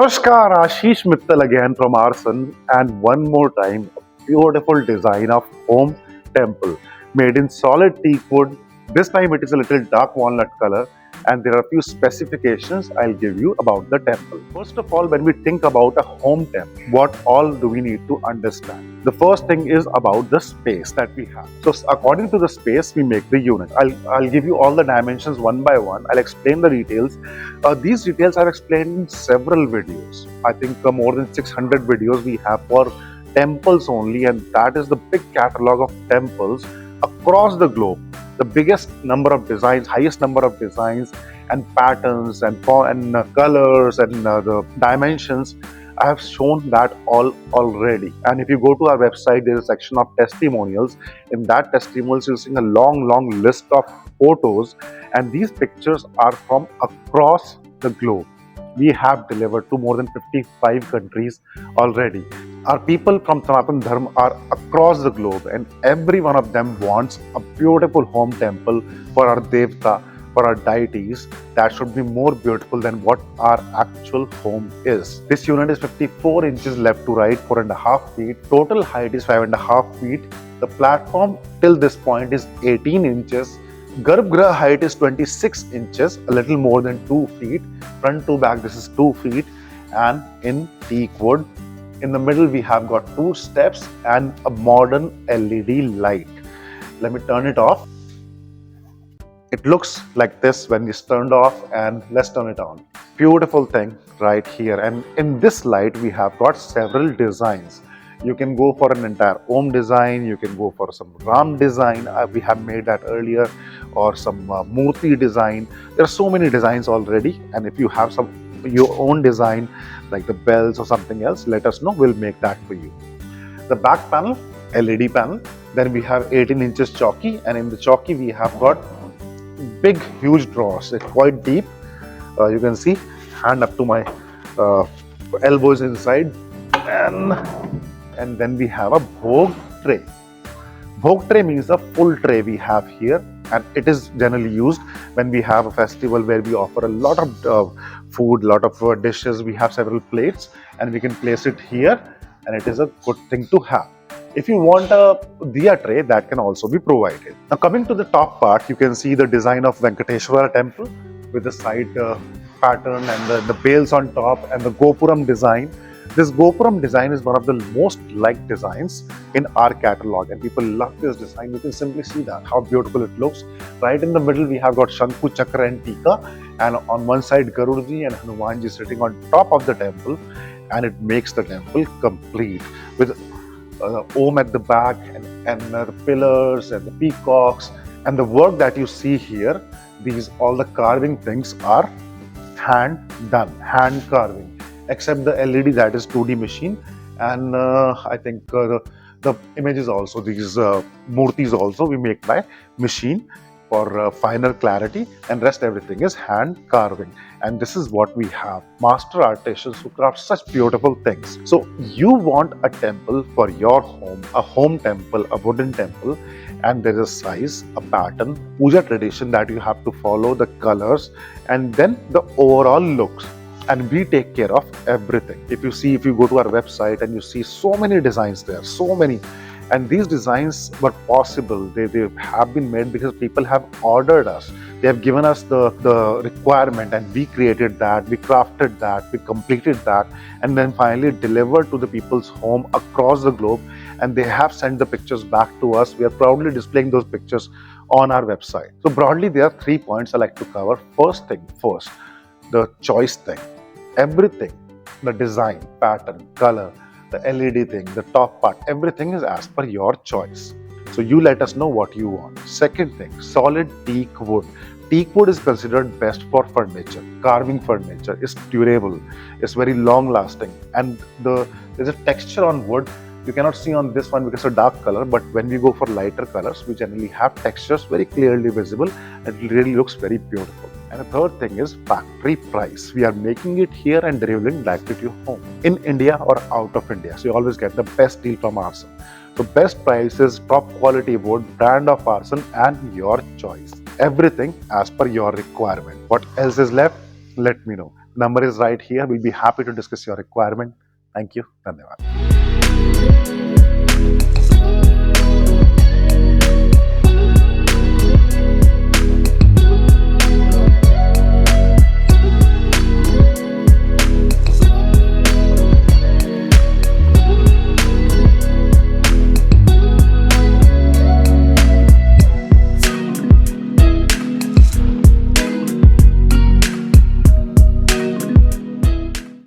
Namaskar, Ashish Mittal again from Aarsun, and one more time, a beautiful design of home temple made in solid teak wood. This time it is a little dark walnut color, and there are a few specifications I'll give you about the temple. First of all, when we think about a home temple, what all do we need to understand? The first thing is about the space that we have. So according to the space, we make the unit. I'll give you all the dimensions one by one. I'll explain the details. These details I've explained in several videos. I think more than 600 videos we have for temples only, and that is the big catalog of temples across the globe. The biggest number of designs, highest number of designs and patterns and colors and the dimensions. I have shown that all already. And if you go to our website, there is a section of testimonials. In that testimonials, you'll see a long list of photos, and these pictures are from across the globe. We have delivered to more than 55 countries already. Our people from Sanatan Dharma are across the globe, and every one of them wants a beautiful home temple for our Devta, for our deities, that should be more beautiful than what our actual home is. This unit is 54 inches left to right, 4.5 feet. Total height is 5.5 feet. The platform till this point is 18 inches. Garbhagriha height is 26 inches, a little more than 2 feet. Front to back, this is 2 feet, and in teak wood. In the middle, we have got 2 steps and a modern LED light. Let me turn it off. It looks like this when it's turned off, and let's turn it on. Beautiful thing right here. And in this light, we have got several designs. You can go for an entire Om design, you can go for some Ram design, we have made that earlier, or some Murti design. There are so many designs already, and if you have some your own design like the bells or something else, let us know, we'll make that for you. The back panel, LED panel. Then we have 18 inches chowki, and in the chowki we have got big huge drawers. It's quite deep. You can see, hand up to my elbows inside, and then we have a bhog tray. Bhog tray means a full tray we have here, and it is generally used when we have a festival where we offer a lot of food, lot of dishes. We have several plates, and we can place it here, and it is a good thing to have. If you want a diya tray, that can also be provided. Now coming to the top part, you can see the design of Venkateshwara temple with the side pattern and the bales on top and the Gopuram design. This Gopuram design is one of the most liked designs in our catalog, and people love this design. You can simply see that, how beautiful it looks. Right in the middle, we have got Shankhu, Chakra and Tika, and on one side, Garudji and Hanumanji sitting on top of the temple, and it makes the temple complete with Om at the back and the pillars and the peacocks and the work that you see here. All the carving things are hand done, hand carving, except the LED that is 2D machine, and I think the images also, these murtis also we make by machine for finer clarity, and rest everything is hand carving. And this is what we have, master artisans who craft such beautiful things. So you want a temple for your home, a home temple, a wooden temple, and there is a size, a pattern, puja tradition that you have to follow, the colors, and then the overall looks. And we take care of everything. If you go to our website and you see so many designs there, so many. And these designs were possible. They have been made because people have ordered us. They have given us the requirement, and we created that, we crafted that, we completed that, and then finally delivered to the people's home across the globe. And they have sent the pictures back to us. We are proudly displaying those pictures on our website. So broadly, there are 3 points I like to cover. First, the choice thing. Everything, the design, pattern, color, the LED thing, the top part, everything is as per your choice. So you let us know what you want. Second thing, solid teak wood. Teak wood is considered best for furniture. Carving furniture is durable, it's very long lasting, and there's a texture on wood. You cannot see on this one because it's a dark color, but when we go for lighter colors, we generally have textures very clearly visible, and it really looks very beautiful. And the third thing is factory price. We are making it here and delivering directly to your home, in India or out of India. So you always get the best deal from Aarsun. So best prices, top quality wood, brand of Aarsun, and your choice. Everything as per your requirement. What else is left? Let me know. Number is right here. We'll be happy to discuss your requirement. Thank you. Dhanyawad.